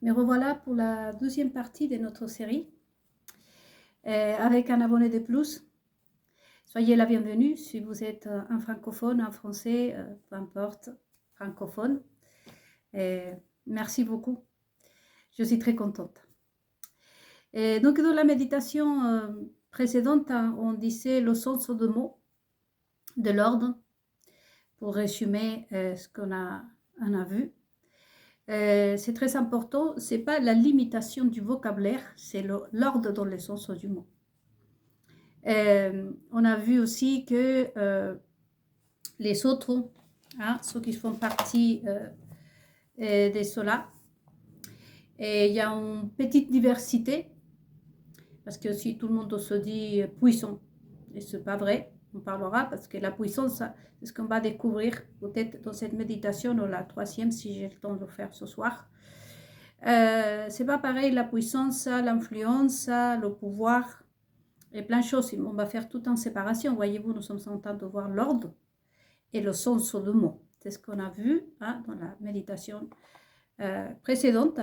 Me revoilà pour la deuxième partie de notre série avec un abonné de plus. Soyez la bienvenue si vous êtes un francophone, un français, peu importe, francophone. Merci beaucoup. Je suis très contente. Donc dans la méditation précédente, on disait le sens de mots de l'ordre pour résumer ce qu'on a vu. C'est très important, c'est pas la limitation du vocabulaire, c'est l'ordre dans le sens du mot. On a vu aussi que les autres, ceux qui font partie de cela, et il y a une petite diversité, parce que si tout le monde se dit puissant, et c'est pas vrai, on parlera, parce que la puissance, c'est ce qu'on va découvrir peut-être dans cette méditation, ou la troisième, si j'ai le temps de le faire ce soir. C'est pas pareil la puissance, l'influence, le pouvoir et plein de choses. On va faire tout en séparation. Voyez-vous, nous sommes en train de voir l'ordre et le sens de mots. C'est ce qu'on a vu dans la méditation précédente.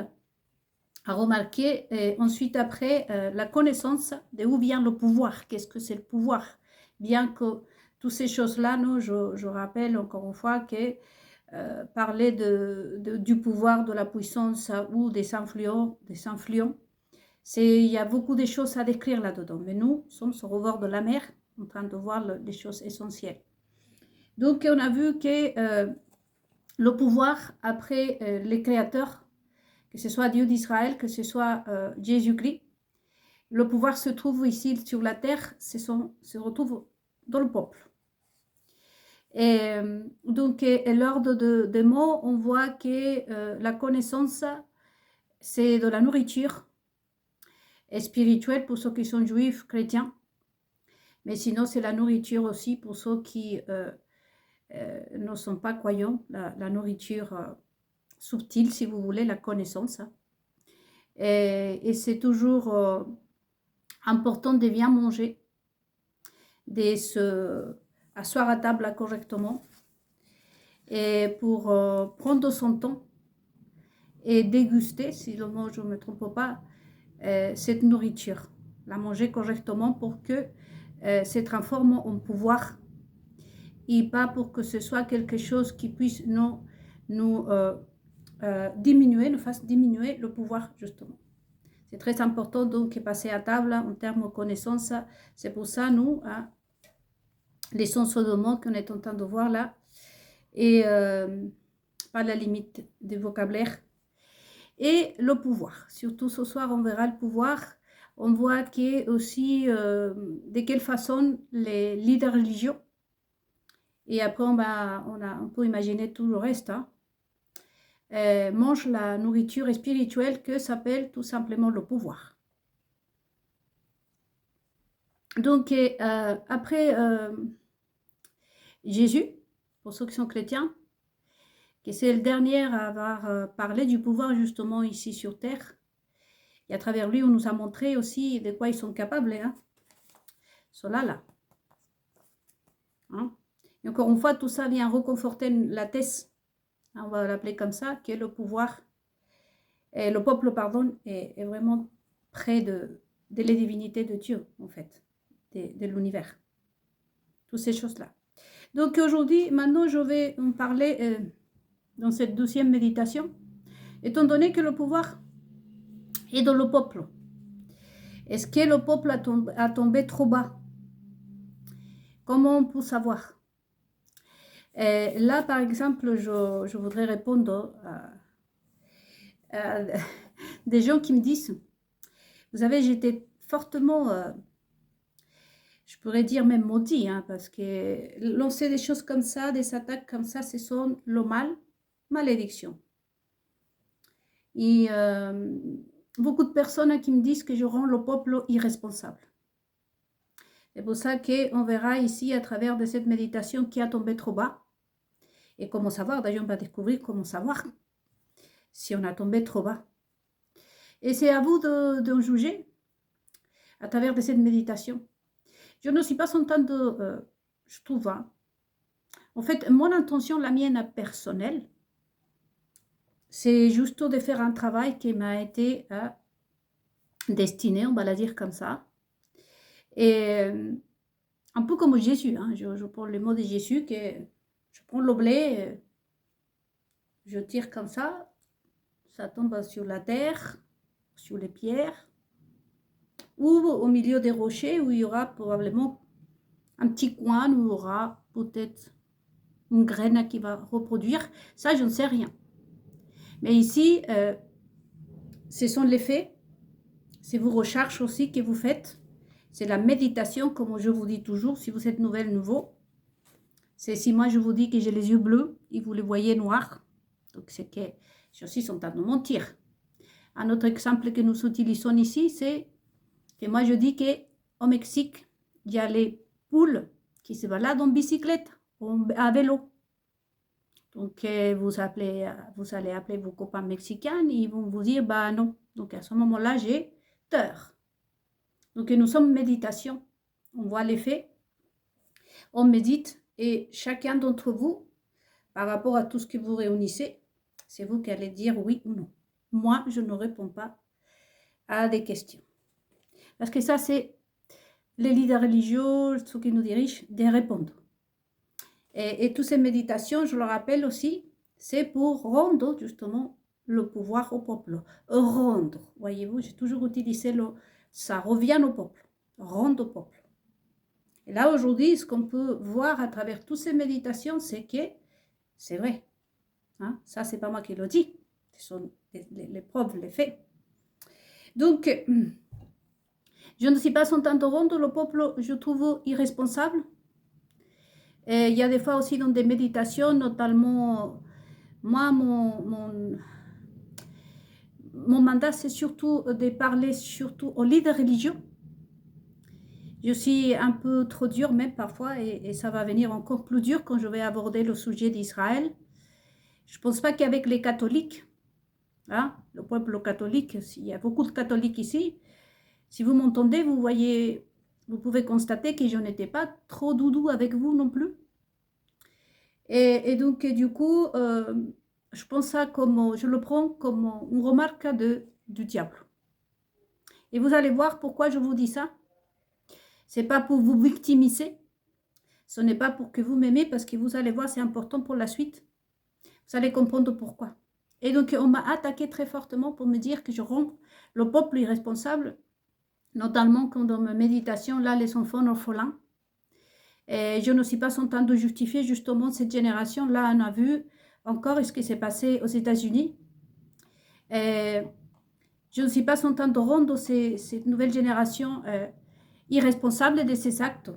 À remarquer ensuite après la connaissance de où vient le pouvoir. Qu'est-ce que c'est le pouvoir? Bien que toutes ces choses-là, je rappelle encore une fois que parler du pouvoir, de la puissance ou des influents, il y a beaucoup de choses à décrire là-dedans. Mais nous sommes sur le bord de la mer, en train de voir les choses essentielles. Donc, on a vu que le pouvoir, après les créateurs, que ce soit Dieu d'Israël, que ce soit Jésus-Christ, le pouvoir se trouve ici sur la terre, se retrouve dans le peuple. Et donc, l'ordre des mots, on voit que la connaissance, c'est de la nourriture spirituelle pour ceux qui sont juifs, chrétiens. Mais sinon, c'est la nourriture aussi pour ceux qui ne sont pas croyants, la nourriture subtile, si vous voulez, la connaissance. Et c'est toujours important de bien manger, de se asseoir à table correctement et pour prendre son temps et déguster, si le mot je ne me trompe pas, cette nourriture, la manger correctement pour que se transforme en pouvoir et pas pour que ce soit quelque chose qui puisse nous diminuer, nous fasse diminuer le pouvoir justement. C'est très important donc de passer à table en termes de connaissances. C'est pour ça, nous, les sens de mots qu'on est en train de voir là, et pas la limite du vocabulaire. Et le pouvoir. Surtout ce soir, on verra le pouvoir. On voit que aussi de quelle façon les leaders religieux, et après on peut imaginer tout le reste, mangent la nourriture spirituelle que s'appelle tout simplement le pouvoir. Donc, après Jésus, pour ceux qui sont chrétiens, que c'est le dernier à avoir parlé du pouvoir justement ici sur terre. Et à travers lui, on nous a montré aussi de quoi ils sont capables. Cela là. Et encore une fois, tout ça vient reconforter la thèse, on va l'appeler comme ça, qui est le pouvoir, et le peuple, pardon, est vraiment près de la divinité de Dieu, en fait, de l'univers. Toutes ces choses-là. Donc aujourd'hui, maintenant, je vais en parler dans cette deuxième méditation, étant donné que le pouvoir est dans le peuple. Est-ce que le peuple a tombé trop bas? Comment on peut savoir? Là, par exemple, je voudrais répondre à des gens qui me disent, vous savez, j'étais fortement, je pourrais dire même maudit, parce que lancer des choses comme ça, des attaques comme ça, ce sont le mal, malédiction. Et beaucoup de personnes qui me disent que je rends le peuple irresponsable. C'est pour ça qu'on verra ici, à travers de cette méditation, qui a tombé trop bas. Et comment savoir, d'ailleurs on va découvrir comment savoir si on a tombé trop bas. Et c'est à vous de juger à travers de cette méditation. Je ne suis pas en train de, je trouve, en fait, mon intention, la mienne personnelle, c'est juste de faire un travail qui m'a été destiné, on va la dire comme ça. Et un peu comme Jésus, hein, je prends le mot de Jésus, que je prends l'oblet, je tire comme ça tombe sur la terre, sur les pierres, ou au milieu des rochers où il y aura probablement un petit coin où il y aura peut-être une graine qui va reproduire. Ça, je ne sais rien. Mais ici, ce sont les faits, c'est vos recherches aussi que vous faites. C'est la méditation, comme je vous dis toujours, si vous êtes nouveau. C'est si moi je vous dis que j'ai les yeux bleus et vous les voyez noirs, donc c'est que ceux-ci sont en train de mentir. Un autre exemple que nous utilisons ici, c'est que moi je dis qu'au Mexique, il y a les poules qui se baladent en bicyclette, à vélo. Donc vous allez appeler vos copains mexicains et ils vont vous dire bah non. Donc à ce moment-là, j'ai tort. Donc nous sommes en méditation, on voit les faits, on médite et chacun d'entre vous, par rapport à tout ce que vous réunissez, c'est vous qui allez dire oui ou non. Moi, je ne réponds pas à des questions. Parce que ça, c'est les leaders religieux, ceux qui nous dirigent, de répondre. Et toutes ces méditations, je le rappelle aussi, c'est pour rendre justement le pouvoir au peuple. Rendre, voyez-vous, j'ai toujours utilisé ça revient au peuple, rendre au peuple. Et là, aujourd'hui, ce qu'on peut voir à travers toutes ces méditations, c'est que c'est vrai. Hein? Ça, c'est pas moi qui le dis. Ce sont les preuves, les faits. Donc, je ne suis pas en train de rendre le peuple, je trouve irresponsable. Et il y a des fois aussi dans des méditations, notamment, moi, mon mandat, c'est surtout de parler surtout aux leaders religieux. Je suis un peu trop dure même parfois et ça va venir encore plus dur quand je vais aborder le sujet d'Israël. Je ne pense pas qu'avec les catholiques, hein, le peuple catholique, il y a beaucoup de catholiques ici, si vous m'entendez, vous pouvez constater que je n'étais pas trop doudou avec vous non plus. Et donc, du coup, je pense ça comme, je le prends comme une remarque du diable. Et vous allez voir pourquoi je vous dis ça. Ce n'est pas pour vous victimiser. Ce n'est pas pour que vous m'aimez, parce que vous allez voir, c'est important pour la suite. Vous allez comprendre pourquoi. Et donc, on m'a attaqué très fortement pour me dire que je rends le peuple irresponsable, notamment quand dans ma méditation, là, les enfants orphelins. Et je ne suis pas en train de justifier justement cette génération-là. On a vu encore ce qui s'est passé aux États-Unis. Je ne suis pas en train de rendre cette nouvelle génération irresponsable de ces actes.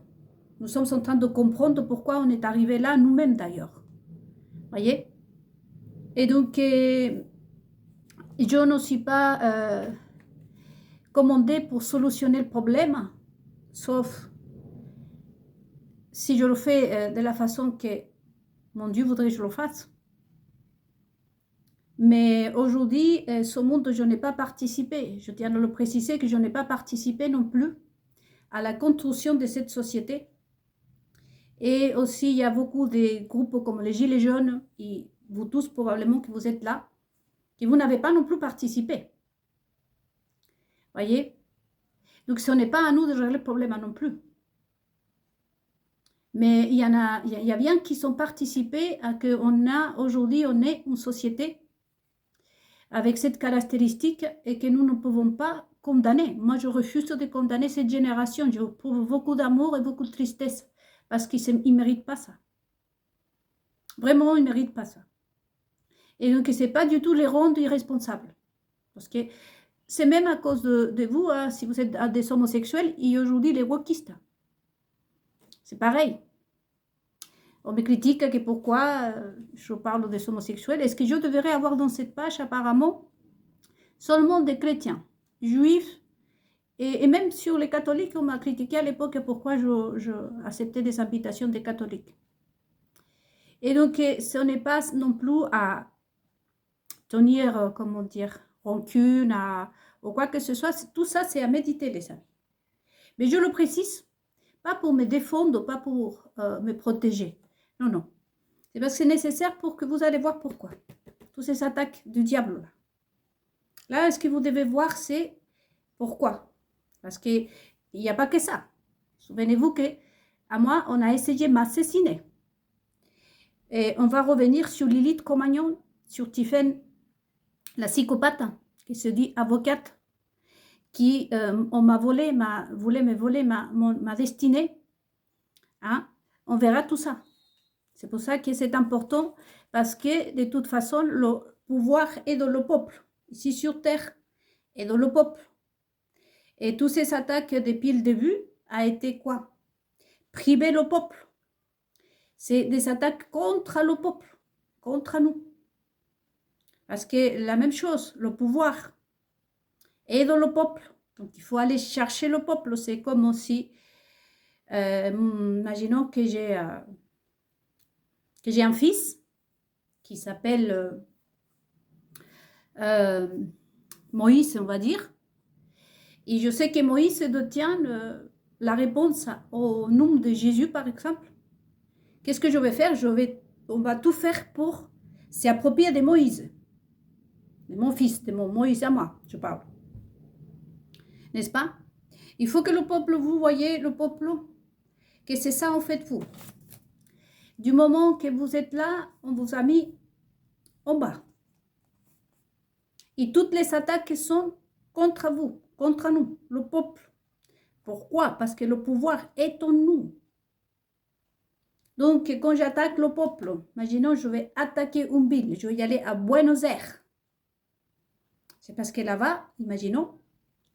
Nous sommes en train de comprendre pourquoi on est arrivé là, nous-mêmes d'ailleurs. Voyez? Et donc, je ne suis pas commandée pour solutionner le problème, sauf si je le fais de la façon que mon Dieu voudrait que je le fasse. Mais aujourd'hui, ce monde, je n'ai pas participé. Je tiens à le préciser que je n'ai pas participé non plus à la construction de cette société. Et aussi, il y a beaucoup de groupes comme les Gilets jaunes, et vous tous probablement que vous êtes là, que vous n'avez pas non plus participé. Voyez? Donc, ce n'est pas à nous de régler le problème non plus. Mais il y a bien qui sont participés à qu'on a, aujourd'hui, on est une société avec cette caractéristique et que nous ne pouvons pas condamner. Moi, je refuse de condamner cette génération. Je trouve beaucoup d'amour et beaucoup de tristesse parce qu'ils ne méritent pas ça. Vraiment, ils ne méritent pas ça. Et donc, ce n'est pas du tout les rendre irresponsables. Parce que c'est même à cause de vous, hein, si vous êtes des homosexuels, et aujourd'hui les wokistes. C'est pareil. On me critique que pourquoi je parle des homosexuels. Est-ce que je devrais avoir dans cette page apparemment seulement des chrétiens, juifs, et même sur les catholiques, on m'a critiqué à l'époque pourquoi je acceptais des invitations des catholiques. Et donc, ce n'est pas non plus à tenir, comment dire, rancune ou quoi que ce soit. Tout ça, c'est à méditer, les amis. Mais je le précise, pas pour me défendre, pas pour me protéger. Non, non. C'est parce que c'est nécessaire pour que vous allez voir pourquoi. toutes ces attaques du diable. Là, ce que vous devez voir, c'est pourquoi. Parce qu'il n'y a pas que ça. Souvenez-vous qu'à moi, on a essayé de m'assassiner. Et on va revenir sur Lilith Comagnon, sur Tiffaine, la psychopathe, qui se dit avocate, qui on m'a volé, voulait me voler ma destinée. Hein? On verra tout ça. C'est pour ça que c'est important, parce que de toute façon, le pouvoir est dans le peuple. Ici sur Terre, est dans le peuple. Et toutes ces attaques depuis le début a été quoi? Priver le peuple. C'est des attaques contre le peuple, contre nous. Parce que la même chose, le pouvoir est dans le peuple. Donc il faut aller chercher le peuple. C'est comme si, imaginons que j'ai un fils qui s'appelle Moïse, on va dire. Et je sais que Moïse détient la réponse au nom de Jésus, par exemple. Qu'est-ce que je vais faire? On va tout faire pour s'approprier de Moïse. De mon fils, de mon Moïse à moi, je parle. N'est-ce pas? Il faut que le peuple, vous voyez, le peuple, que c'est ça en fait vous. Du moment que vous êtes là, on vous a mis en bas. Et toutes les attaques sont contre vous, contre nous, le peuple. Pourquoi? Parce que le pouvoir est en nous. Donc, quand j'attaque le peuple, imaginons, je vais attaquer une ville, je vais y aller à Buenos Aires. C'est parce que là-bas, imaginons,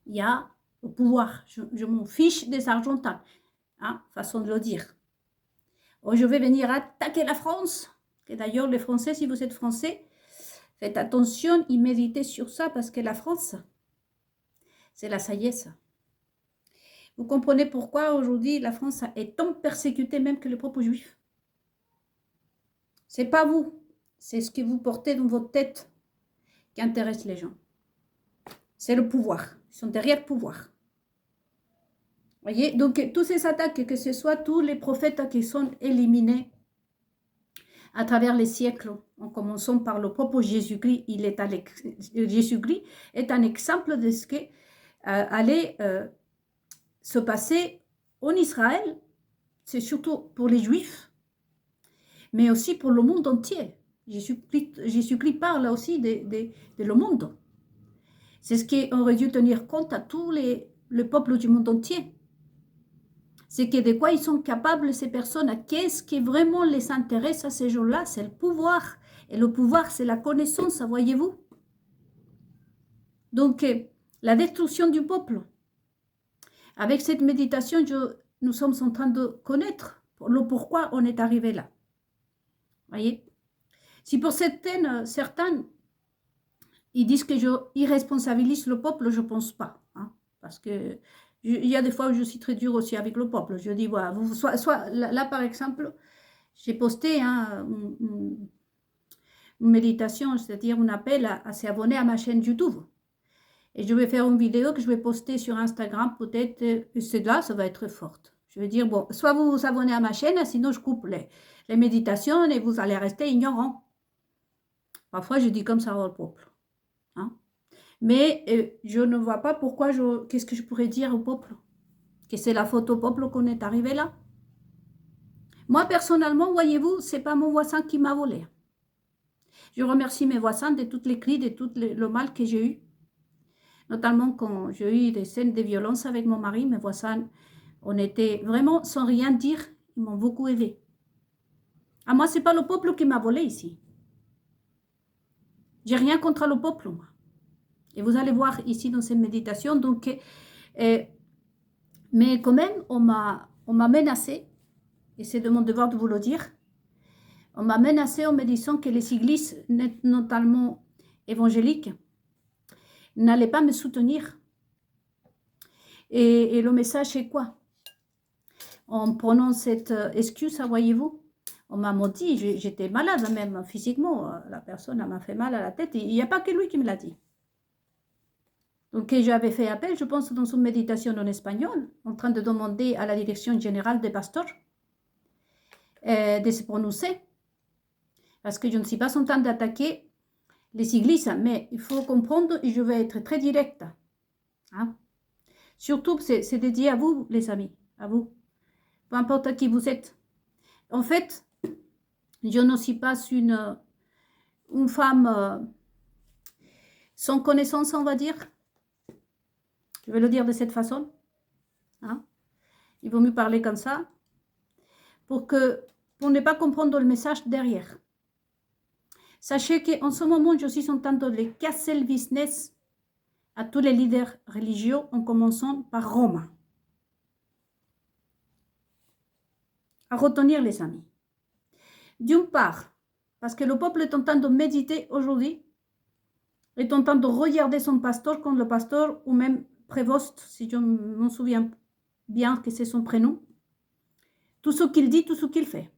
il y a le pouvoir. Je m'en fiche des Argentins, hein, façon de le dire. Ou je vais venir attaquer la France. Et d'ailleurs, les Français, si vous êtes Français, faites attention et méditez sur ça, parce que la France, c'est la saillesse. Vous comprenez pourquoi aujourd'hui la France est tant persécutée même que le peuple juif. Ce n'est pas vous, c'est ce que vous portez dans votre tête qui intéresse les gens. C'est le pouvoir, ils sont derrière le pouvoir. Voyez, donc toutes ces attaques, que ce soit tous les prophètes qui sont éliminés à travers les siècles, en commençant par le propre Jésus-Christ, Jésus-Christ est un exemple de ce qui allait se passer en Israël, c'est surtout pour les Juifs, mais aussi pour le monde entier. Jésus-Christ parle aussi de le monde. C'est ce qu'on aurait dû tenir compte à tous le peuple du monde entier. C'est que de quoi ils sont capables, ces personnes, qu'est-ce qui vraiment les intéresse à ces gens-là? C'est le pouvoir. Et le pouvoir, c'est la connaissance, voyez-vous. Donc, la destruction du peuple. Avec cette méditation, nous sommes en train de connaître le pourquoi on est arrivé là. Voyez? Si pour certains, ils disent que je irresponsabilise le peuple, je ne pense pas. Hein, parce que il y a des fois où je suis très dure aussi avec le peuple. Je dis, voilà, là, par exemple, j'ai posté une méditation, c'est-à-dire un appel à s'abonner à ma chaîne YouTube. Et je vais faire une vidéo que je vais poster sur Instagram, peut-être, celle-là, ça va être forte. Je vais dire, bon, soit vous vous abonnez à ma chaîne, sinon je coupe les méditations et vous allez rester ignorant. Parfois, je dis comme ça au peuple. Hein? Mais je ne vois pas pourquoi, qu'est-ce que je pourrais dire au peuple? Que c'est la faute au peuple qu'on est arrivé là? Moi, personnellement, voyez-vous, ce n'est pas mon voisin qui m'a volé. Je remercie mes voisins de toutes les cris, de tout le mal que j'ai eu. Notamment quand j'ai eu des scènes de violence avec mon mari, mes voisins, on était vraiment sans rien dire, ils m'ont beaucoup aidé. À moi, ce n'est pas le peuple qui m'a volé ici. J'ai rien contre le peuple, moi. Et vous allez voir ici dans cette méditation, donc, mais quand même, on m'a menacé, et c'est de mon devoir de vous le dire, on m'a menacé en me disant que les églises, notamment évangéliques, n'allaient pas me soutenir. Et le message, c'est quoi? En prenant cette excuse, voyez-vous, on m'a maudit, j'étais malade même physiquement, la personne m'a fait mal à la tête, il n'y a pas que lui qui me l'a dit. Donc j'avais fait appel, je pense, dans une méditation en espagnol, en train de demander à la direction générale des pasteurs de se prononcer, parce que je ne suis pas en train d'attaquer les églises, mais il faut comprendre, et je vais être très directe. Hein. Surtout, c'est dédié à vous, les amis, à vous. Peu importe qui vous êtes. En fait, je ne suis pas une femme sans connaissance, on va dire. Je vais le dire de cette façon. Hein. Il vaut mieux parler comme ça pour ne pas comprendre le message derrière. Sachez qu'en ce moment, je suis en train de les casser le business à tous les leaders religieux, en commençant par Rome. À retenir, les amis. D'une part, parce que le peuple est en train de méditer aujourd'hui, est en train de regarder son pasteur comme le pasteur, ou même prévost, si je m'en souviens bien que c'est son prénom, tout ce qu'il dit, tout ce qu'il fait.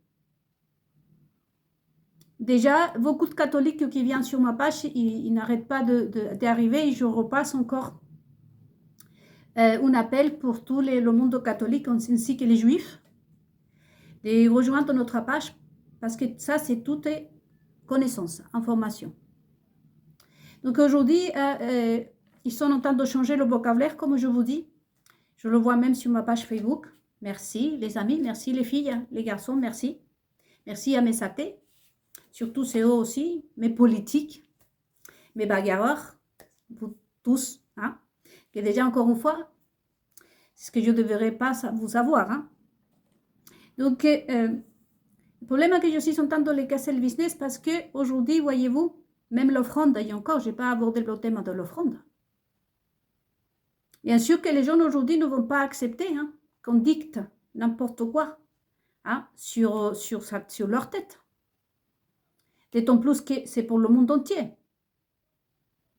Déjà, beaucoup de catholiques qui viennent sur ma page, ils n'arrêtent pas d'arriver et je repasse encore un appel pour tout le monde catholique ainsi que les juifs de rejoindre notre page parce que ça, c'est toute connaissance, information. Donc aujourd'hui, ils sont en train de changer le vocabulaire, comme je vous dis. Je le vois même sur ma page Facebook. Merci les amis, merci les filles, les garçons, merci. Merci à mes athées. Surtout c'est eux aussi, mes politiques, mes bagarreurs, vous tous, hein, que déjà encore une fois, c'est ce que je ne devrais pas vous savoir. Hein. Donc, le problème est que je suis en train de les casser le business parce qu'aujourd'hui, voyez-vous, même l'offrande, et encore, je n'ai pas abordé le thème de l'offrande. Bien sûr que les gens aujourd'hui ne vont pas accepter hein, qu'on dicte n'importe quoi hein, sur leur tête. D'autant plus que c'est pour le monde entier.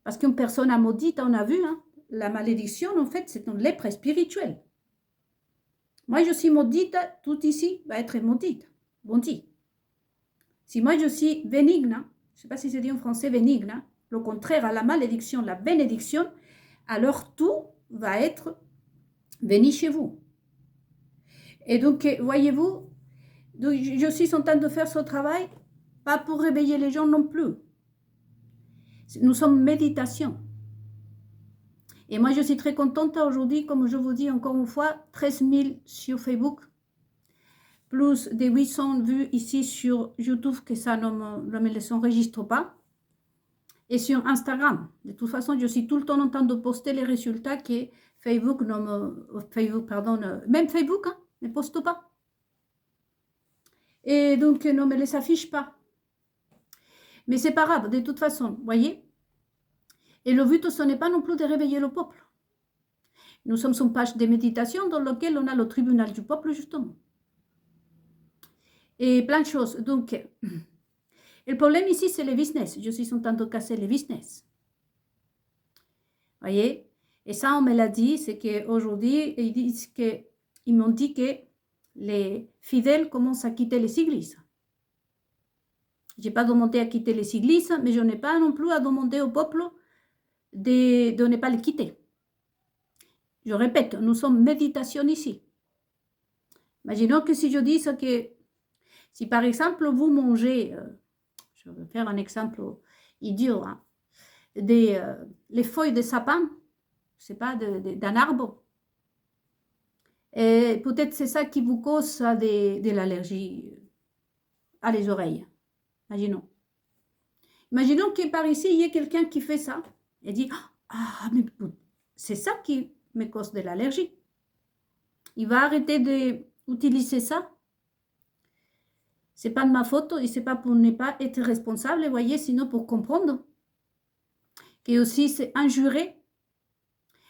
Parce qu'une personne maudite, on a vu, hein, la malédiction, en fait, c'est une lèpre spirituelle. Moi, je suis maudite, tout ici va être maudite. Bon dit. Si moi, je suis bénigne, je ne sais pas si c'est dit en français bénigne, le contraire à la malédiction, la bénédiction, alors tout va être béni chez vous. Et donc, voyez-vous, je suis en train de faire ce travail pas pour réveiller les gens non plus. Nous sommes méditation. Et moi, je suis très contente aujourd'hui, comme je vous dis encore une fois, 13 000 sur Facebook, plus des 800 vues ici sur YouTube, que ça ne me les enregistre pas, et sur Instagram. De toute façon, je suis tout le temps en train de poster les résultats que Facebook même Facebook hein, ne poste pas. Et donc, ne me les affiche pas. Mais c'est pas grave, de toute façon, vous voyez. Et le but, ce n'est pas non plus de réveiller le peuple. Nous sommes sur une page de méditation dans laquelle on a le tribunal du peuple, justement. Et plein de choses. Donc, le problème ici, c'est le business. Je suis en train de casser le business. Vous voyez. Et ça, on me l'a dit, c'est qu'aujourd'hui, ils m'ont dit que les fidèles commencent à quitter les églises. Je n'ai pas demandé à quitter les églises, mais je n'ai pas non plus à demander au peuple de ne pas les quitter. Je répète, nous sommes méditation ici. Imaginons que si je dis que, si par exemple vous mangez, je vais faire un exemple idiot, hein, les feuilles de sapin, je ne sais pas, d'un arbre, et peut-être c'est ça qui vous cause de l'allergie à les oreilles. Imaginons. Imaginons que par ici, il y ait quelqu'un qui fait ça et dit « Ah, mais c'est ça qui me cause de l'allergie. » Il va arrêter d'utiliser ça. Ce n'est pas de ma faute et ce n'est pas pour ne pas être responsable, vous voyez, sinon pour comprendre que aussi c'est injuré.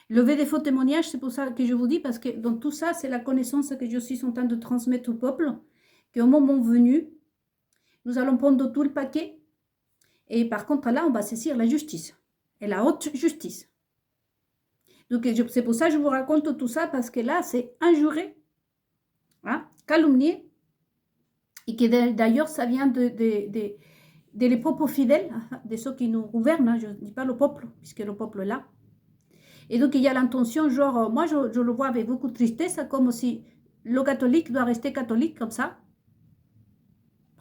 Lever des faux témoignages, c'est pour ça que je vous dis, parce que dans tout ça, c'est la connaissance que je suis en train de transmettre au peuple, qu'au moment venu, nous allons prendre tout le paquet. Et par contre, là, on va saisir la justice. Et la haute justice. Donc, c'est pour ça que je vous raconte tout ça, parce que là, c'est injuré, hein, calomnié. Et que d'ailleurs, ça vient des propres fidèles, de ceux qui nous gouvernent. Hein, je ne dis pas le peuple, puisque le peuple est là. Et donc, il y a l'intention, genre, moi, je le vois avec beaucoup de tristesse, comme si le catholique doit rester catholique, comme ça,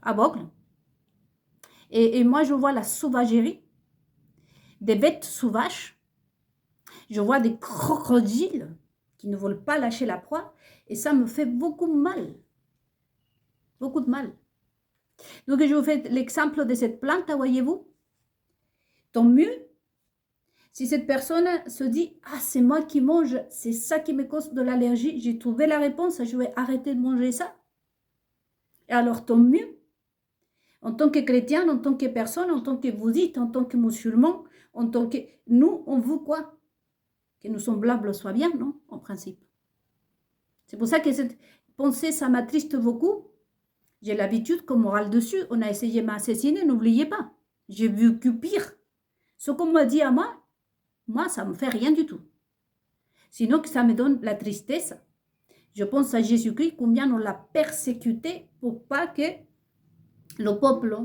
aveugle. Et moi, je vois la sauvagerie. des bêtes sauvages, je vois des crocodiles qui ne veulent pas lâcher la proie, et ça me fait beaucoup mal, beaucoup de mal. Donc je vous fais l'exemple de cette plante, voyez-vous, tant mieux si cette personne se dit « Ah, c'est moi qui mange, c'est ça qui me cause de l'allergie, j'ai trouvé la réponse, je vais arrêter de manger ça. » Et alors, tant mieux. En tant que chrétien, en tant que personne, en tant que bouddhiste, en tant que musulman, en tant que... Nous, on veut quoi? Que nos semblables soient bien, non? En principe. C'est pour ça que cette pensée, ça m'attriste beaucoup. J'ai l'habitude qu'on morale dessus. On a essayé de m'assassiner, n'oubliez pas. J'ai vécu pire. Ce qu'on m'a dit à moi, ça ne me fait rien du tout. Sinon, que ça me donne la tristesse. Je pense à Jésus-Christ, combien on l'a persécuté pour pas que le peuple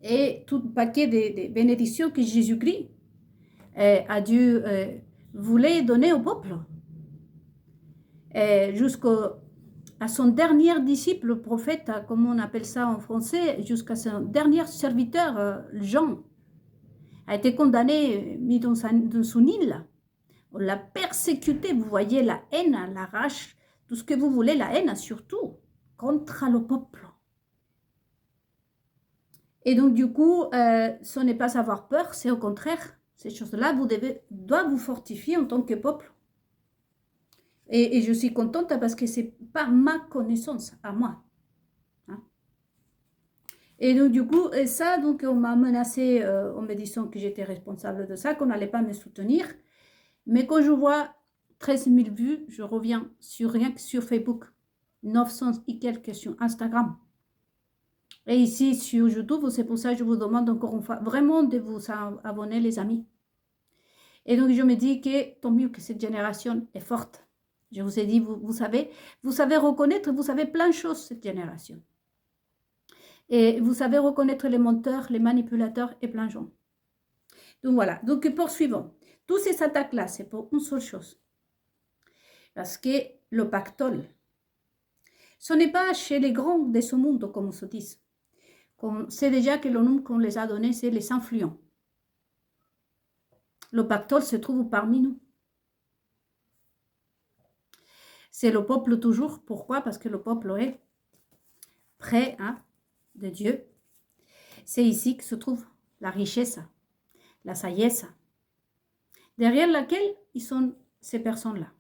ait tout le paquet de bénédictions que Jésus-Christ a dû voulait donner au peuple. Jusqu'à son dernier disciple, le prophète, comme on appelle ça en français, jusqu'à son dernier serviteur, Jean, a été condamné, mis dans son île. On l'a persécuté, vous voyez, la haine, la rage, tout ce que vous voulez, la haine surtout, contre le peuple. Et donc, du coup, ce n'est pas avoir peur, c'est au contraire, ces choses-là, doivent vous fortifier en tant que peuple. Et je suis contente parce que ce n'est pas ma connaissance à moi. Hein. Et donc, du coup, ça, donc, on m'a menacé en me disant que j'étais responsable de ça, qu'on n'allait pas me soutenir. Mais quand je vois 13 000 vues, je reviens sur rien que sur Facebook, 900 et quelques sur Instagram. Et ici, sur YouTube, c'est pour ça que je vous demande encore une fois vraiment de vous abonner, les amis. Et donc, je me dis que tant mieux que cette génération est forte. Je vous ai dit, vous savez reconnaître, vous savez plein de choses, cette génération. Et vous savez reconnaître les menteurs, les manipulateurs et plein de gens. Donc voilà, donc poursuivons. Toutes ces attaques-là, c'est pour une seule chose. Parce que le pactole, ce n'est pas chez les grands de ce monde, comme on se dit. C'est déjà que le nom qu'on les a donné, c'est les influents. Le pactole se trouve parmi nous. C'est le peuple toujours. Pourquoi? Parce que le peuple est près de Dieu. C'est ici que se trouve la richesse, la sagesse, derrière laquelle ils sont ces personnes-là.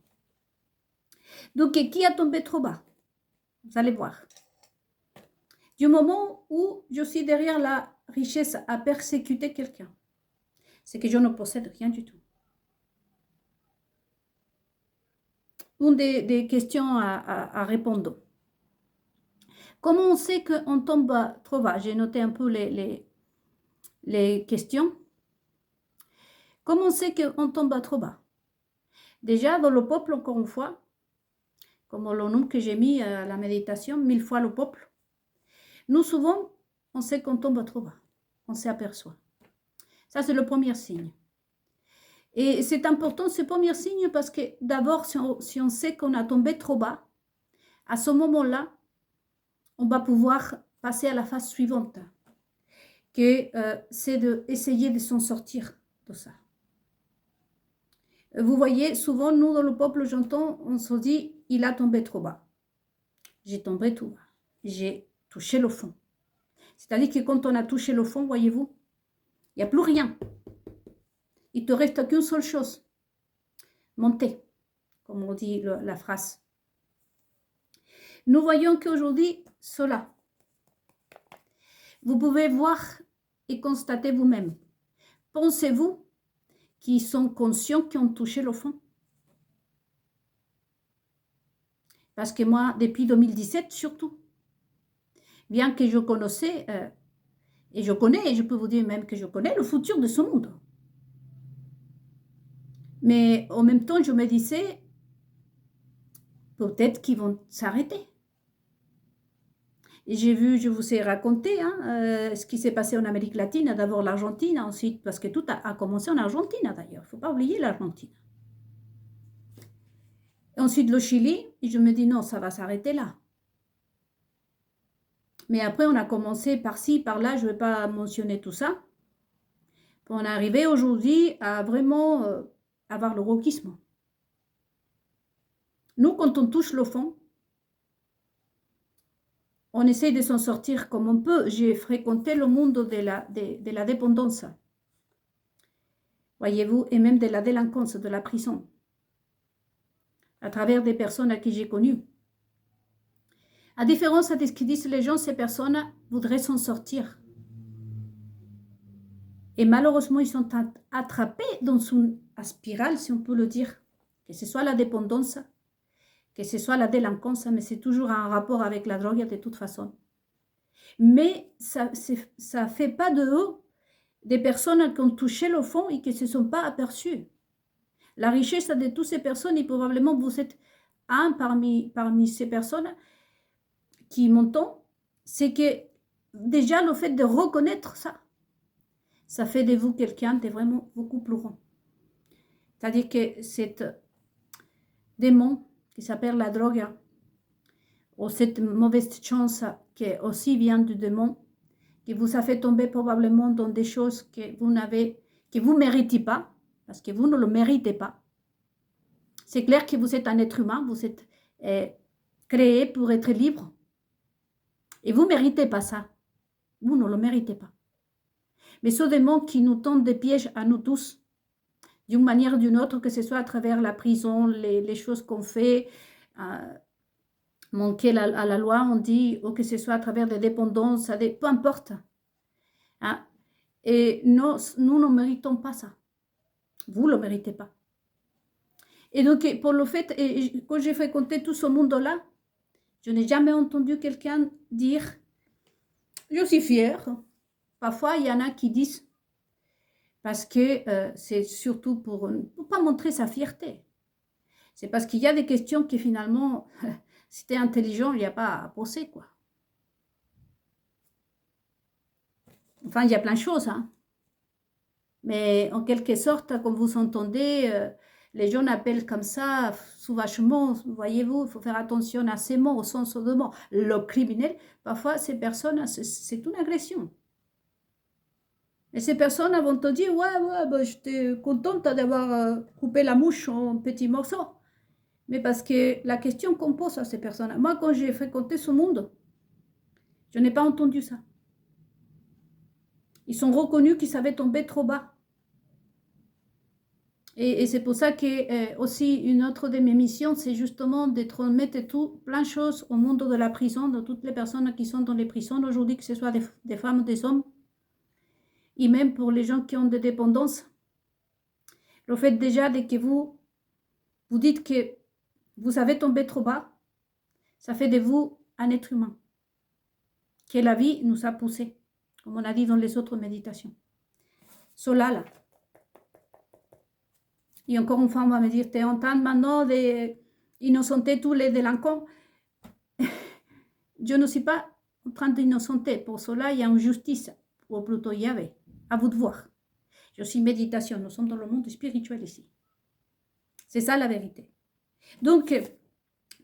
Donc, qui a tombé trop bas? Vous allez voir. Du moment où je suis derrière la richesse à persécuter quelqu'un, c'est que je ne possède rien du tout. Une des questions à répondre. Comment on sait qu'on tombe trop bas? J'ai noté un peu les questions. Comment on sait qu'on tombe trop bas? Déjà, dans le peuple, encore une fois, comme le nom que j'ai mis à la méditation, 1000 fois le peuple, nous, souvent, on sait qu'on tombe trop bas. On s'aperçoit. Ça, c'est le premier signe. Et c'est important, ce premier signe, parce que d'abord, si on sait qu'on a tombé trop bas, à ce moment-là, on va pouvoir passer à la phase suivante, que c'est d'essayer de s'en sortir de ça. Vous voyez, souvent, nous, dans le peuple, j'entends, on se dit, il a tombé trop bas. J'ai tombé trop bas. J'ai touché le fond. C'est-à-dire que quand on a touché le fond, voyez-vous, il n'y a plus rien. Il te reste qu'une seule chose. Monter, comme on dit la phrase. Nous voyons qu'aujourd'hui, cela. Vous pouvez voir et constater vous-même. Pensez-vous qu'ils sont conscients qu'ils ont touché le fond? Parce que moi, depuis 2017 surtout, bien que je connaissais, et je connais, et je peux vous dire même que je connais le futur de ce monde. Mais en même temps, je me disais, peut-être qu'ils vont s'arrêter. Et j'ai vu, je vous ai raconté ce qui s'est passé en Amérique latine, d'abord l'Argentine, ensuite, parce que tout a commencé en Argentine d'ailleurs, il ne faut pas oublier l'Argentine. Ensuite le Chili, et je me dis non, ça va s'arrêter là. Mais après, on a commencé par-ci, par-là, je ne vais pas mentionner tout ça, pour en arriver aujourd'hui à vraiment avoir le wokisme. Nous, quand on touche le fond, on essaie de s'en sortir comme on peut. J'ai fréquenté le monde de la dépendance, voyez-vous, et même de la délinquance, de la prison, à travers des personnes à qui j'ai connu. À différence de ce qu'ils disent les gens, ces personnes voudraient s'en sortir. Et malheureusement, ils sont attrapés dans une spirale, si on peut le dire, que ce soit la dépendance, que ce soit la délinquance, mais c'est toujours un rapport avec la drogue de toute façon. Mais ça ne fait pas de eux des personnes qui ont touché le fond et qui ne se sont pas aperçues. La richesse de toutes ces personnes, et probablement vous êtes un parmi ces personnes qui m'entendent, c'est que déjà le fait de reconnaître ça, ça fait de vous quelqu'un de vraiment beaucoup plus grand. C'est-à-dire que cet démon qui s'appelle la drogue, ou cette mauvaise chance qui aussi vient du démon, qui vous a fait tomber probablement dans des choses que vous ne méritez pas, parce que vous ne le méritez pas. C'est clair que vous êtes un être humain, vous êtes créé pour être libre, et vous ne méritez pas ça. Vous ne le méritez pas. Mais ce démon qui nous tend des pièges à nous tous, d'une manière ou d'une autre, que ce soit à travers la prison, les choses qu'on fait, manquer à la loi, on dit, ou que ce soit à travers des dépendances, peu importe. Hein? Et nous ne méritons pas ça. Vous ne le méritez pas. Et donc, pour le fait, quand j'ai fréquenté tout ce monde-là, je n'ai jamais entendu quelqu'un dire « Je suis fière ». Parfois, il y en a qui disent, parce que c'est surtout pour ne pas montrer sa fierté. C'est parce qu'il y a des questions qui finalement, si tu es intelligent, il n'y a pas à poser, quoi. Enfin, il y a plein de choses, hein. Mais en quelque sorte, comme vous entendez, les gens appellent comme ça, sauvagement, voyez-vous, il faut faire attention à ces mots, au sens de mots. Le criminel, parfois, ces personnes, c'est une agression. Et ces personnes vont te dire, ouais, bah, j'étais contente d'avoir coupé la mouche en petits morceaux. Mais parce que la question qu'on pose à ces personnes, moi, quand j'ai fréquenté ce monde, je n'ai pas entendu ça. Ils sont reconnus qu'ils savaient tomber trop bas. Et c'est pour ça que aussi une autre de mes missions, c'est justement de transmettre plein de choses au monde de la prison, de toutes les personnes qui sont dans les prisons aujourd'hui, que ce soit des femmes ou des hommes, et même pour les gens qui ont des dépendances. Le fait déjà de que vous dites que vous avez tombé trop bas, ça fait de vous un être humain, que la vie nous a poussé, comme on a dit dans les autres méditations. Cela là. Et encore une fois, on va me dire, tu es en train maintenant d'innocenter tous les délinquants. Je ne suis pas en train d'innocenter. Pour cela, il y a une justice, ou plutôt il y avait. À vous de voir. Je suis méditation. Nous sommes dans le monde spirituel ici. C'est ça la vérité. Donc,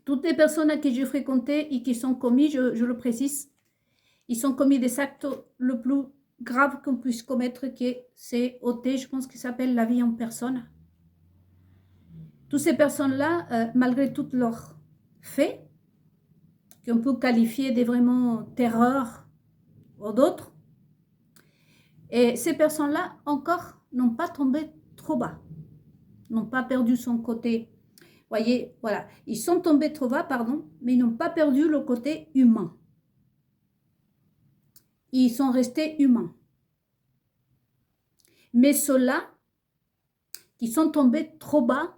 toutes les personnes à qui j'ai fréquenté et qui sont commis, je le précise, ils sont commis des actes le plus grave qu'on puisse commettre, que c'est ôter, je pense, qu'il s'appelle la vie en personne. Toutes ces personnes-là, malgré tous leurs faits, qu'on peut qualifier de vraiment terreur ou d'autres, et ces personnes-là, encore, n'ont pas tombé trop bas, n'ont pas perdu son côté. Voyez, voilà, ils sont tombés trop bas, pardon, mais ils n'ont pas perdu le côté humain. Ils sont restés humains. Mais ceux-là, qui sont tombés trop bas,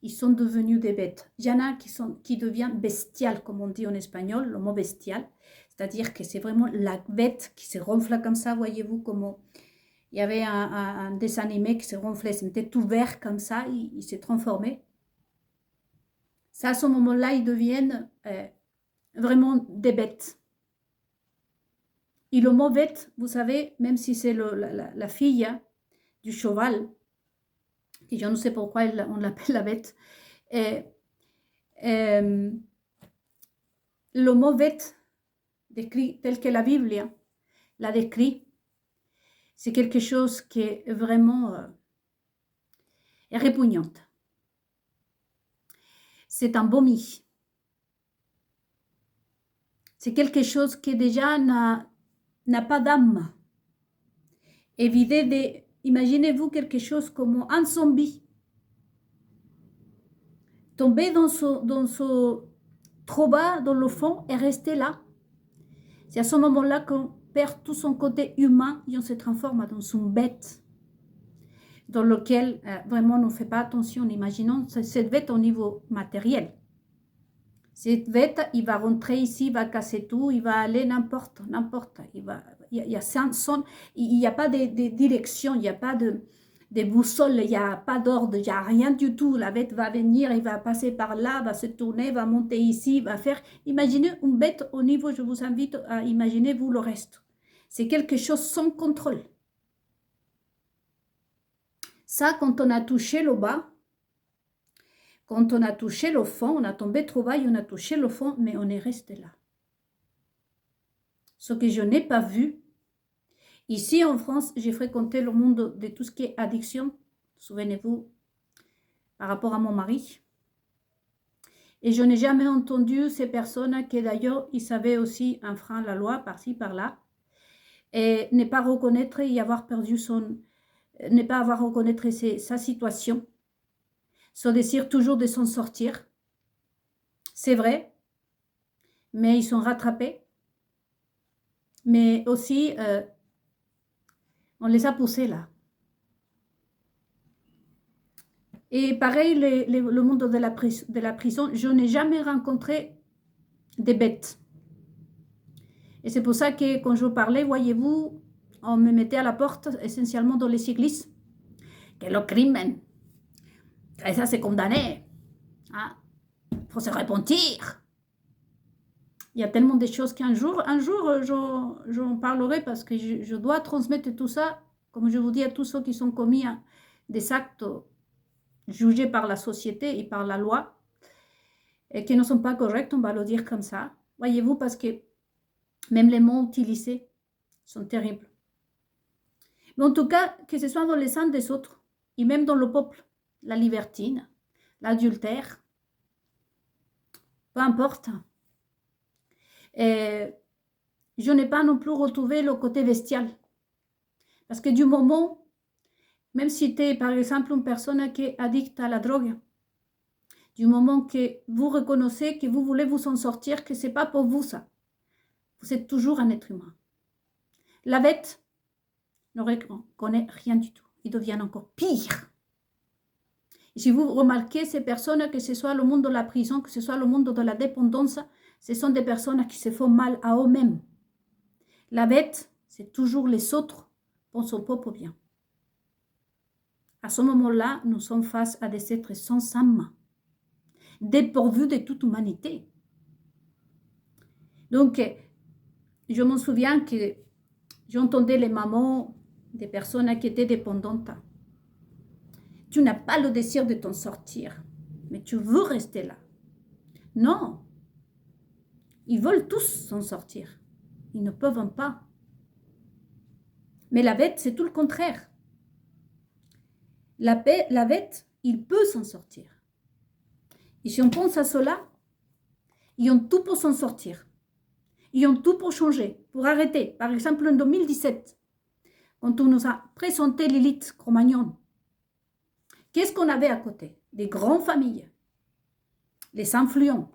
ils sont devenus des bêtes. Il y en a qui deviennent bestiales, comme on dit en espagnol, le mot bestial. C'est-à-dire que c'est vraiment la bête qui se ronfle comme ça, voyez-vous, comme il y avait un dessin animé qui se ronflait, c'était tout vert comme ça, il s'est transformé. Ça, à ce moment-là, ils deviennent vraiment des bêtes. Et le mot bête, vous savez, même si c'est la fille du cheval, et je ne sais pourquoi on l'appelle la bête, le mot bête, décrit tel que la Bible l'a décrit, c'est quelque chose qui est vraiment répugnante. C'est un vomi. C'est quelque chose qui déjà n'a pas d'âme. Imaginez-vous quelque chose comme un zombie. Tomber dans ce trop bas, dans le fond, et rester là. C'est à ce moment-là qu'on perd tout son côté humain et on se transforme dans une bête dans lequel vraiment on ne fait pas attention. Imaginons cette bête au niveau matériel. Cette bête, il va rentrer ici, il va casser tout, il va aller n'importe. Il n'y a pas de direction, il n'y a pas de boussole, il n'y a pas d'ordre, il n'y a rien du tout. La bête va venir, il va passer par là, va se tourner, va monter ici, va faire... Imaginez une bête au niveau, je vous invite à imaginer vous le reste. C'est quelque chose sans contrôle. Ça, quand on a touché le bas, quand on a touché le fond, on a tombé trop bas et on a touché le fond, mais on est resté là. Ce que je n'ai pas vu, ici en France, j'ai fréquenté le monde de tout ce qui est addiction, souvenez-vous, par rapport à mon mari. Et je n'ai jamais entendu ces personnes qui d'ailleurs, ils savaient aussi enfreindre la loi par-ci, par-là, et ne pas reconnaître et avoir perdu ne pas avoir reconnaître sa situation, se désir toujours de s'en sortir. C'est vrai, mais ils sont rattrapés. Mais aussi, on les a poussés là. Et pareil, le monde de la prison, je n'ai jamais rencontré des bêtes. Et c'est pour ça que quand je parlais, voyez-vous, on me mettait à la porte essentiellement dans les églises. Que le crime, et ça c'est condamné. Hein? Faut se repentir. Il y a tellement de choses qu'un jour, j'en parlerai parce que je dois transmettre tout ça, comme je vous dis, à tous ceux qui sont commis des actes jugés par la société et par la loi et qui ne sont pas corrects, on va le dire comme ça. Voyez-vous, parce que même les mots utilisés sont terribles. Mais en tout cas, que ce soit dans les sangs des autres et même dans le peuple, la libertine, l'adultère, peu importe. Et je n'ai pas non plus retrouvé le côté bestial. Parce que du moment, même si tu es par exemple une personne qui est addicte à la drogue, du moment que vous reconnaissez que vous voulez vous en sortir, que ce n'est pas pour vous ça, vous êtes toujours un être humain. La bête ne reconnaît rien du tout. Il devient encore pire. Et si vous remarquez ces personnes, que ce soit le monde de la prison, que ce soit le monde de la dépendance, ce sont des personnes qui se font mal à eux-mêmes. La bête, c'est toujours les autres pour son propre bien. À ce moment-là, nous sommes face à des êtres sans âme, dépourvus de toute humanité. Donc, je me souviens que j'entendais les mamans des personnes qui étaient dépendantes. Tu n'as pas le désir de t'en sortir, mais tu veux rester là. Non, ils veulent tous s'en sortir. Ils ne peuvent pas. Mais la bête, c'est tout le contraire. La bête, il peut s'en sortir. Et si on pense à cela, ils ont tout pour s'en sortir. Ils ont tout pour changer, pour arrêter. Par exemple, en 2017, quand on nous a présenté l'élite Cro-Magnon, qu'est-ce qu'on avait à côté? Des grandes familles, les influents,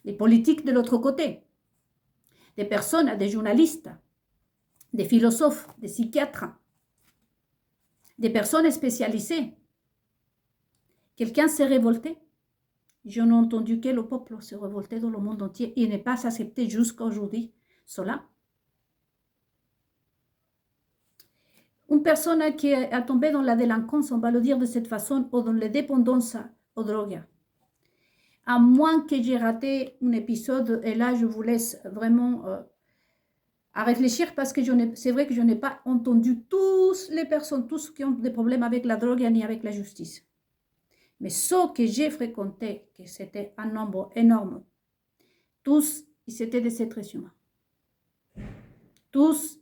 les politiques de l'autre côté, des personnes, des journalistes, des philosophes, des psychiatres, des personnes spécialisées. Quelqu'un s'est révolté. Je n'ai entendu que le peuple se révolter dans le monde entier et n'est pas accepté jusqu'à aujourd'hui. Cela. Une personne qui est tombée dans la délinquance, on va le dire de cette façon, ou dans la dépendance aux drogues. À moins que j'ai raté un épisode, et là je vous laisse vraiment à réfléchir parce que c'est vrai que je n'ai pas entendu tous les personnes, tous qui ont des problèmes avec la drogue ni avec la justice. Mais ceux que j'ai fréquentés, que c'était un nombre énorme, tous, ils étaient des êtres humains. Tous,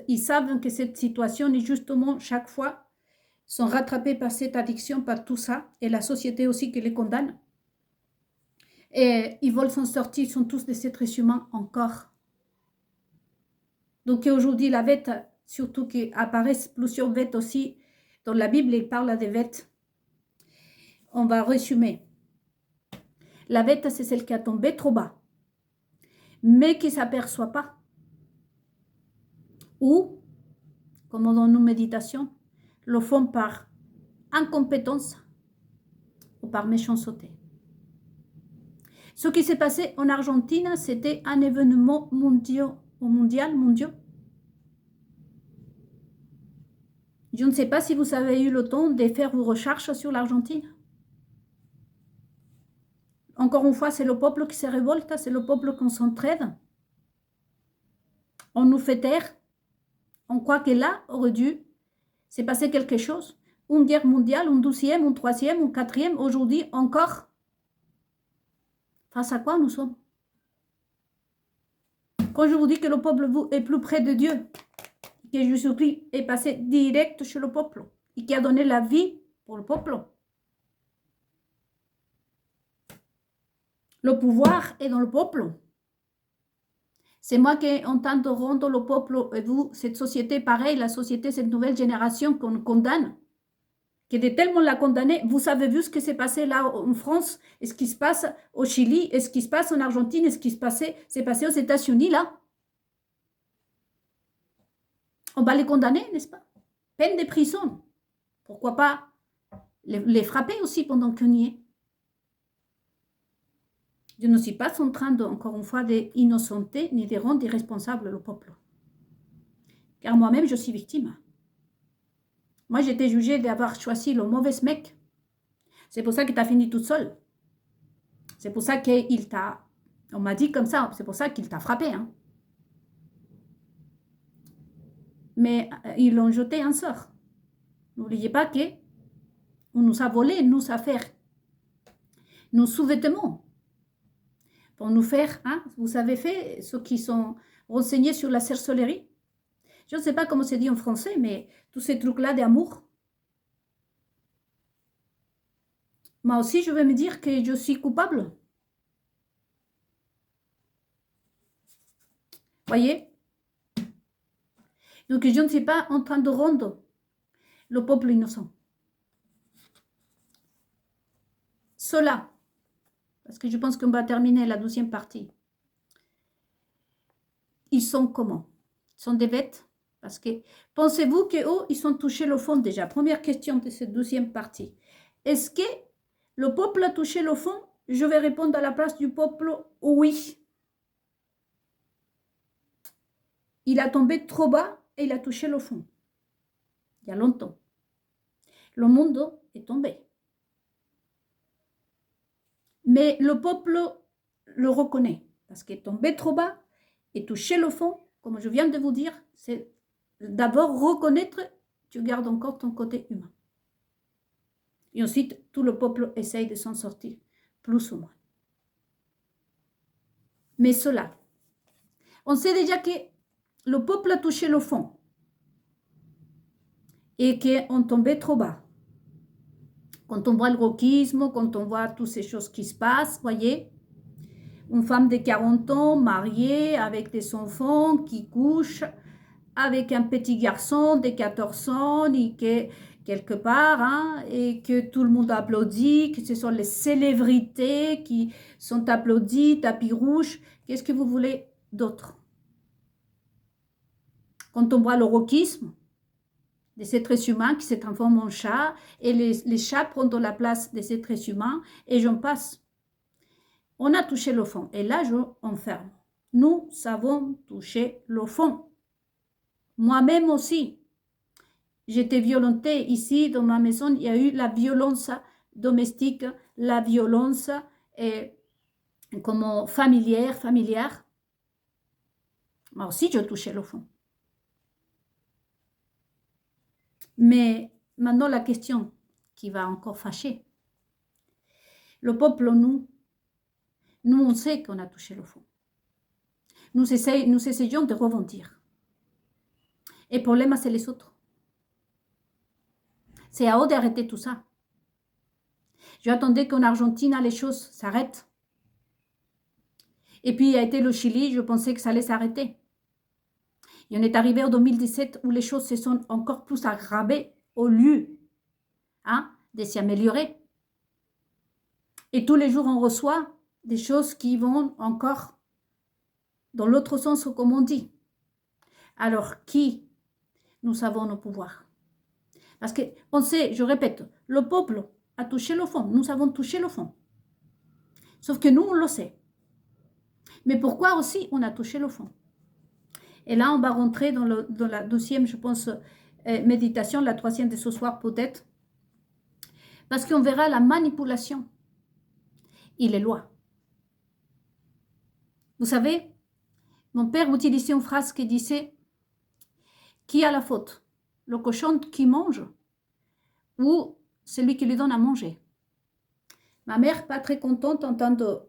Ils savent que cette situation est justement chaque fois sont rattrapés par cette addiction, par tout ça, et la société aussi qui les condamne. Et ils veulent s'en sortir, ils sont tous des êtres humains encore. Donc aujourd'hui, la vête, surtout qu'apparaissent plusieurs vêtes aussi, dans la Bible, il parle des vêtes. On va résumer. La vête, c'est celle qui a tombé trop bas, mais qui ne s'aperçoit pas. Ou, comme dans nos méditations, le font par incompétence ou par méchanceté. Ce qui s'est passé en Argentine, c'était un événement mondial. Je ne sais pas si vous avez eu le temps de faire vos recherches sur l'Argentine. Encore une fois, c'est le peuple qui se révolte, c'est le peuple qui s'entraide. On nous fait taire. On croit que là, aurait dû s'est passé quelque chose. Une guerre mondiale, une 12e, une 3e, une 4e, aujourd'hui encore. Face à quoi nous sommes? Quand je vous dis que le peuple est plus près de Dieu, que Jésus-Christ est passé direct chez le peuple et qui a donné la vie pour le peuple. Le pouvoir est dans le peuple. C'est moi qui entends de rendre le peuple, et vous, cette société, pareil, la société, cette nouvelle génération qu'on condamne, qui est tellement la condamnée. Vous avez vu ce qui s'est passé là en France, et ce qui se passe au Chili, et ce qui se passe en Argentine, et ce qui s'est passé aux États-Unis là. On va les condamner, n'est-ce pas? Peine de prison. Pourquoi pas les frapper aussi pendant qu'on y est? Je ne suis pas en train, encore une fois, d'innocenter ni de rendre irresponsable le peuple. Car moi-même, je suis victime. Moi, j'étais jugée d'avoir choisi le mauvais mec. C'est pour ça que tu as fini toute seule. C'est pour ça qu'il t'a... On m'a dit comme ça, c'est pour ça qu'il t'a frappé. Hein. Mais ils l'ont jeté un sort. N'oubliez pas qu'on nous a volé nos affaires, nos sous-vêtements, pour nous faire, hein, vous avez fait ceux qui sont renseignés sur la sorcellerie. Je ne sais pas comment c'est dit en français, mais tous ces trucs-là d'amour. Moi aussi, je vais me dire que je suis coupable. Voyez? Donc, je ne suis pas en train de rendre le peuple innocent. Cela, parce que je pense qu'on va terminer la 12e partie. Ils sont comment? Ils sont des bêtes? Parce que pensez-vous qu'eux, ils sont touchés le fond déjà? Première question de cette 12e partie. Est-ce que le peuple a touché le fond? Je vais répondre à la place du peuple, oui. Il a tombé trop bas et il a touché le fond. Il y a longtemps. Le monde est tombé. Mais le peuple le reconnaît. Parce qu'il est tombé trop bas et touché le fond, comme je viens de vous dire, c'est d'abord reconnaître, tu gardes encore ton côté humain. Et ensuite, tout le peuple essaye de s'en sortir, plus ou moins. Mais cela, on sait déjà que le peuple a touché le fond et qu'on tombait trop bas. Quand on voit le wokisme, quand on voit toutes ces choses qui se passent, voyez, une femme de 40 ans, mariée, avec des enfants, qui couche avec un petit garçon de 14 ans, et que quelque part, hein, et que tout le monde applaudit, que ce sont les célébrités qui sont applaudies, tapis rouge. Qu'est-ce que vous voulez d'autre? Quand on voit le wokisme, des êtres humains qui se transforment en chats, et les chats prennent la place des êtres humains, et j'en passe. On a touché le fond, et là, je enferme. Nous avons touché le fond. Moi-même aussi. J'étais violentée ici, dans ma maison, il y a eu la violence domestique, la violence comme familière. Moi aussi, je touchais le fond. Mais maintenant, la question qui va encore fâcher. Le peuple, nous on sait qu'on a touché le fond. Nous essayons de rebondir. Et le problème, c'est les autres. C'est à eux d'arrêter tout ça. J'attendais qu'en Argentine, les choses s'arrêtent. Et puis, il y a été le Chili, je pensais que ça allait s'arrêter. Et on est arrivé en 2017 où les choses se sont encore plus aggravées au lieu de s'y améliorer. Et tous les jours, on reçoit des choses qui vont encore dans l'autre sens, comme on dit. Alors, qui nous avons nos pouvoirs? Parce qu'on sait, je répète, le peuple a touché le fond. Nous avons touché le fond. Sauf que nous, on le sait. Mais pourquoi aussi on a touché le fond? Et là, on va rentrer dans la deuxième, je pense, méditation, la troisième de ce soir peut-être. Parce qu'on verra la manipulation et les lois. Vous savez, mon père utilisait une phrase qui disait « Qui a la faute? Le cochon qui mange ou celui qui lui donne à manger ?» Ma mère, pas très contente en train de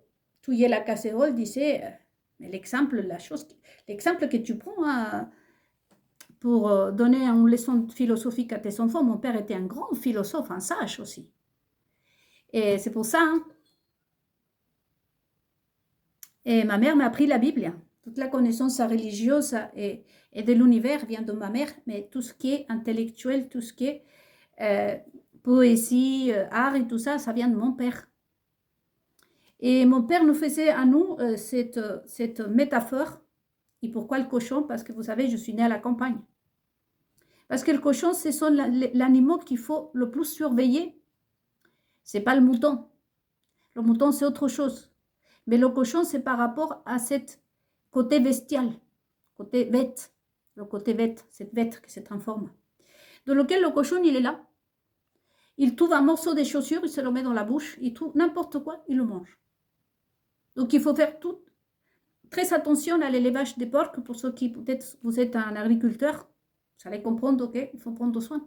touiller la casserole, disait mais l'exemple que tu prends pour donner une leçon philosophique à tes enfants, mon père était un grand philosophe, un sage aussi. Et c'est pour ça. Et ma mère m'a appris la Bible. Toute la connaissance religieuse et de l'univers vient de ma mère, mais tout ce qui est intellectuel, tout ce qui est poésie, art et tout ça, ça vient de mon père. Et mon père nous faisait à nous cette métaphore. Et pourquoi le cochon? Parce que vous savez, je suis née à la campagne. Parce que le cochon, ce sont l'animal qu'il faut le plus surveiller. Ce n'est pas le mouton. Le mouton, c'est autre chose. Mais le cochon, c'est par rapport à ce côté bestial, côté bête, le côté bête, cette bête qui se transforme. Dans lequel le cochon, il est là. Il trouve un morceau de chaussure, il se le met dans la bouche, il trouve n'importe quoi, il le mange. Donc, il faut faire très attention à l'élevage des porcs. Pour ceux qui, peut-être, vous êtes un agriculteur, vous allez comprendre, ok, il faut prendre soin.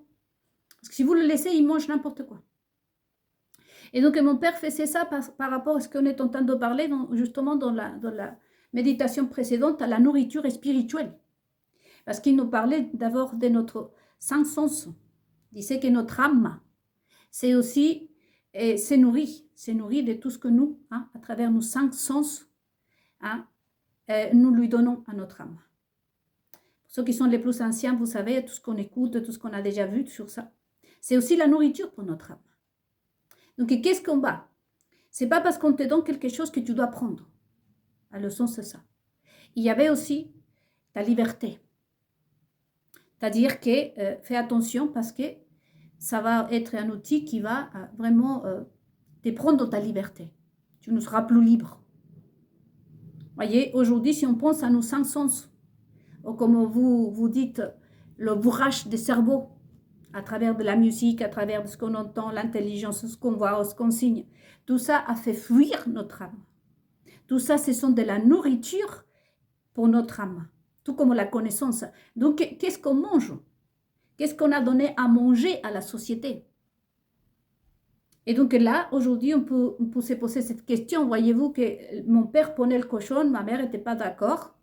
Parce que si vous le laissez, il mange n'importe quoi. Et donc, mon père faisait ça par rapport à ce qu'on est en train de parler, justement, dans la méditation précédente, à la nourriture spirituelle. Parce qu'il nous parlait d'abord de notre cinq sens. Il disait que notre âme, c'est aussi, c'est nourri de tout ce que nous, à travers nos cinq sens, nous lui donnons à notre âme. Pour ceux qui sont les plus anciens, vous savez, tout ce qu'on écoute, tout ce qu'on a déjà vu sur ça, c'est aussi la nourriture pour notre âme. Donc, qu'est-ce qu'on va? C'est pas parce qu'on te donne quelque chose que tu dois prendre. La leçon, c'est ça. Il y avait aussi ta liberté. C'est-à-dire que fais attention parce que ça va être un outil qui va vraiment te prendre ta liberté. Tu ne seras plus libre. Voyez, aujourd'hui, si on pense à nos cinq sens, ou comme vous dites, le bourrage des cerveaux, à travers de la musique, à travers de ce qu'on entend, l'intelligence, ce qu'on voit, ce qu'on signe, tout ça a fait fuir notre âme. Tout ça, ce sont de la nourriture pour notre âme, tout comme la connaissance. Donc, qu'est-ce qu'on mange? Qu'est-ce qu'on a donné à manger à la société? Et donc là, aujourd'hui, on peut se poser cette question. Voyez-vous que mon père prenait le cochon, ma mère n'était pas d'accord.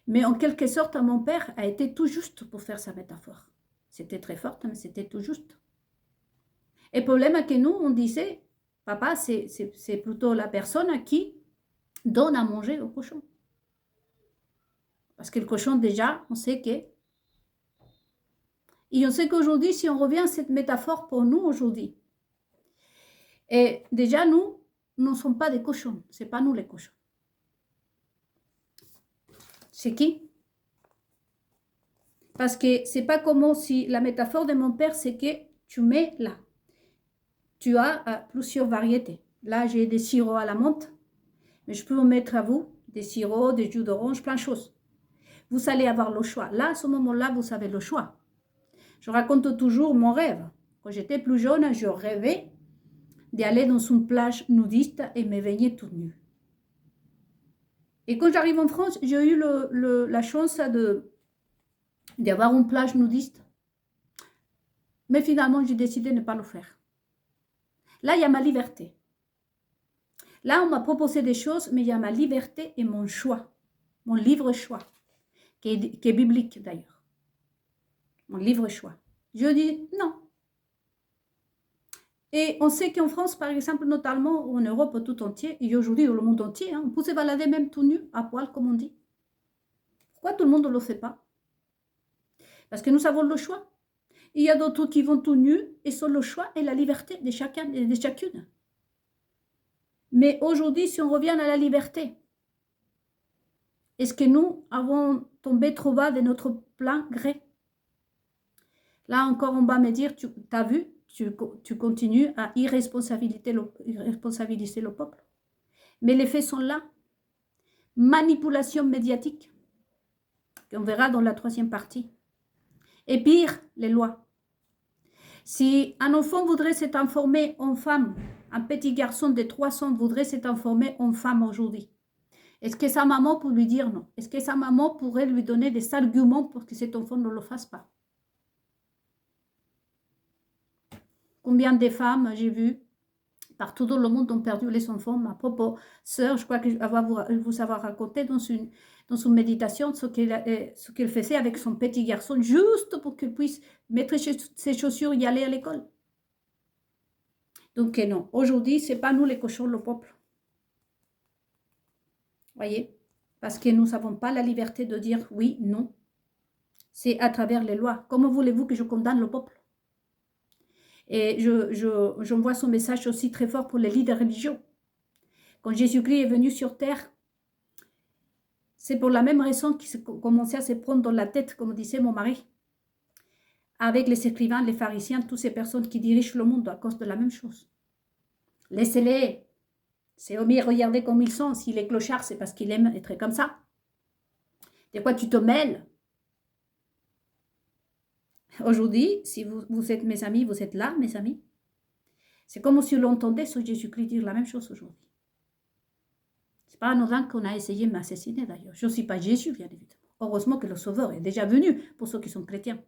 Mais en quelque sorte, mon père a été tout juste pour faire sa métaphore. C'était très fort, mais c'était tout juste. Et le problème est que nous, on disait, papa, c'est plutôt la personne qui donne à manger au cochon. Parce que le cochon, déjà, on sait que... Et on sait qu'aujourd'hui, si on revient à cette métaphore pour nous aujourd'hui, et déjà, nous ne sommes pas des cochons. Ce n'est pas nous les cochons. C'est qui? Parce que c'est pas comme si la métaphore de mon père, c'est que tu mets là. Tu as plusieurs variétés. Là, j'ai des sirops à la menthe, mais je peux vous mettre à vous des sirops, des jus d'orange, plein de choses. Vous allez avoir le choix. Là, à ce moment-là, vous avez le choix. Je raconte toujours mon rêve. Quand j'étais plus jeune, je rêvais d'aller dans une plage nudiste et me baigner toute nue. Et quand j'arrive en France, j'ai eu la chance d'avoir une plage nudiste. Mais finalement, j'ai décidé de ne pas le faire. Là, il y a ma liberté. Là, on m'a proposé des choses, mais il y a ma liberté et mon choix, mon libre choix, qui est biblique d'ailleurs. mon libre choix. Je dis non. Et on sait qu'en France, par exemple, notamment en Europe tout entier, et aujourd'hui dans le monde entier, hein, on peut se balader même tout nu, à poil, comme on dit. Pourquoi tout le monde ne le fait pas? Parce que nous avons le choix. Il y a d'autres qui vont tout nus et sont le choix et la liberté de chacun et de chacune. Mais aujourd'hui, si on revient à la liberté, est-ce que nous avons tombé trop bas de notre plein gré? Là encore, on va me dire, tu as vu, tu continues à irresponsabiliser le peuple. Mais les faits sont là. Manipulation médiatique, qu'on verra dans la 3e partie. Et pire, les lois. Si un enfant voudrait s'être informé en femme, un petit garçon de 3 ans voudrait s'être informé en femme aujourd'hui, est-ce que sa maman peut lui dire non? Est-ce que sa maman pourrait lui donner des arguments pour que cet enfant ne le fasse pas? Combien de femmes j'ai vu partout dans le monde ont perdu les enfants? Ma propre sœur, je crois que je vais vous avoir raconté dans une méditation ce qu'elle faisait avec son petit garçon, juste pour qu'il puisse mettre ses chaussures et y aller à l'école. Donc non, aujourd'hui, ce n'est pas nous les cochons, le peuple. Voyez? Parce que nous n'avons pas la liberté de dire oui, non. C'est à travers les lois. Comment voulez-vous que je condamne le peuple? Et j'envoie son message aussi très fort pour les leaders religieux. Quand Jésus-Christ est venu sur terre, c'est pour la même raison qu'il commençait à se prendre dans la tête, comme disait mon mari, avec les écrivains, les pharisiens, toutes ces personnes qui dirigent le monde à cause de la même chose. Laissez-les. C'est au mieux, regardez comme ils sont. S'il est clochard, c'est parce qu'il aime être comme ça. De quoi tu te mêles? Aujourd'hui, si vous êtes mes amis, vous êtes là, mes amis. C'est comme si l'entendait sur Jésus-Christ dire la même chose aujourd'hui. C'est pas anodin qu'on a essayé de m'assassiner d'ailleurs. Je ne suis pas Jésus, bien évidemment. Heureusement que le Sauveur est déjà venu pour ceux qui sont chrétiens.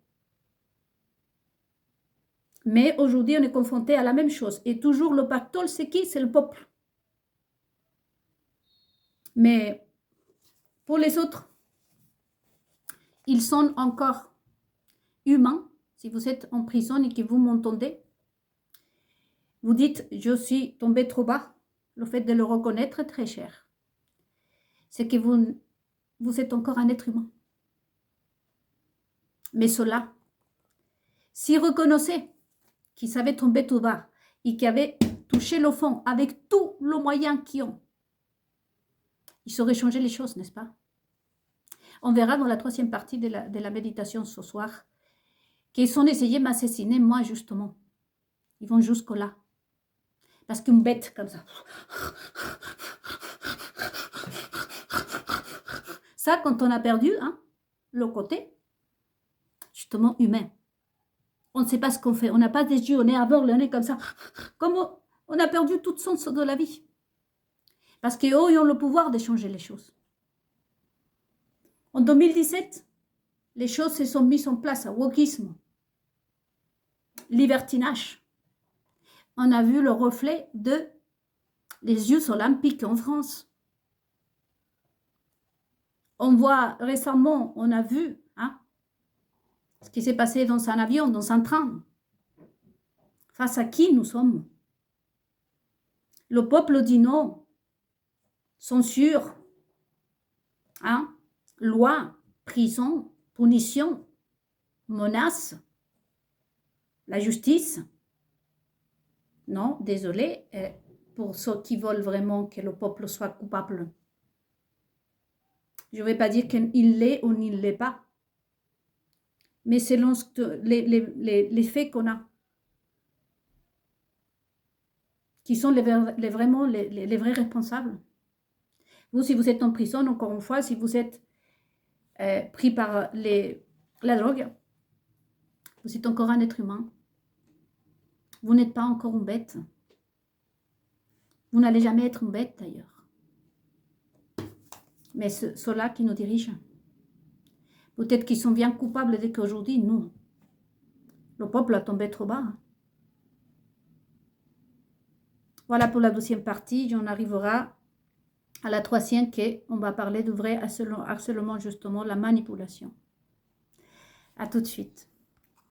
Mais aujourd'hui, on est confronté à la même chose. Et toujours le pactole, c'est qui? C'est le peuple. Mais pour les autres, ils sont encore humains. Si vous êtes en prison et que vous m'entendez, vous dites, je suis tombé trop bas. Le fait de le reconnaître est très cher. C'est que vous êtes encore un être humain. Mais cela, s'ils reconnaissaient qu'ils savaient tomber tout bas et qu'ils avaient touché le fond avec tout le moyen qu'ils ont, ils sauraient changer les choses, n'est-ce pas? On verra dans la 3e partie de la méditation ce soir qu'ils ont essayé de m'assassiner, moi justement. Ils vont jusque-là. Parce qu'une bête comme ça, ça quand on a perdu hein, le côté, justement humain. On ne sait pas ce qu'on fait. On n'a pas des yeux, on est à bord, on est comme ça. Comme on a perdu tout sens de la vie. Parce qu'eux, ils ont le pouvoir de changer les choses. En 2017, les choses se sont mises en place, wokisme, libertinage. On a vu le reflet de les Jeux olympiques en France. On voit récemment, on a vu hein, ce qui s'est passé dans un avion, dans un train. Face à qui nous sommes? Le peuple dit non. Censure, hein, loi, prison, punition, menace, la justice. Non, désolé, pour ceux qui veulent vraiment que le peuple soit coupable. Je ne vais pas dire qu'il l'est ou il ne l'est pas. Mais selon les faits qu'on a, qui sont vraiment les vrais responsables. Vous, si vous êtes en prison, encore une fois, si vous êtes pris par la drogue, vous êtes encore un être humain. Vous n'êtes pas encore une bête. Vous n'allez jamais être une bête d'ailleurs. Mais ceux-là qui nous dirigent, peut-être qu'ils sont bien coupables dès qu'aujourd'hui, nous, le peuple a tombé trop bas. Voilà pour la 2e partie. On arrivera à la 3e qu'on va parler de vrai harcèlement, justement, la manipulation. À tout de suite.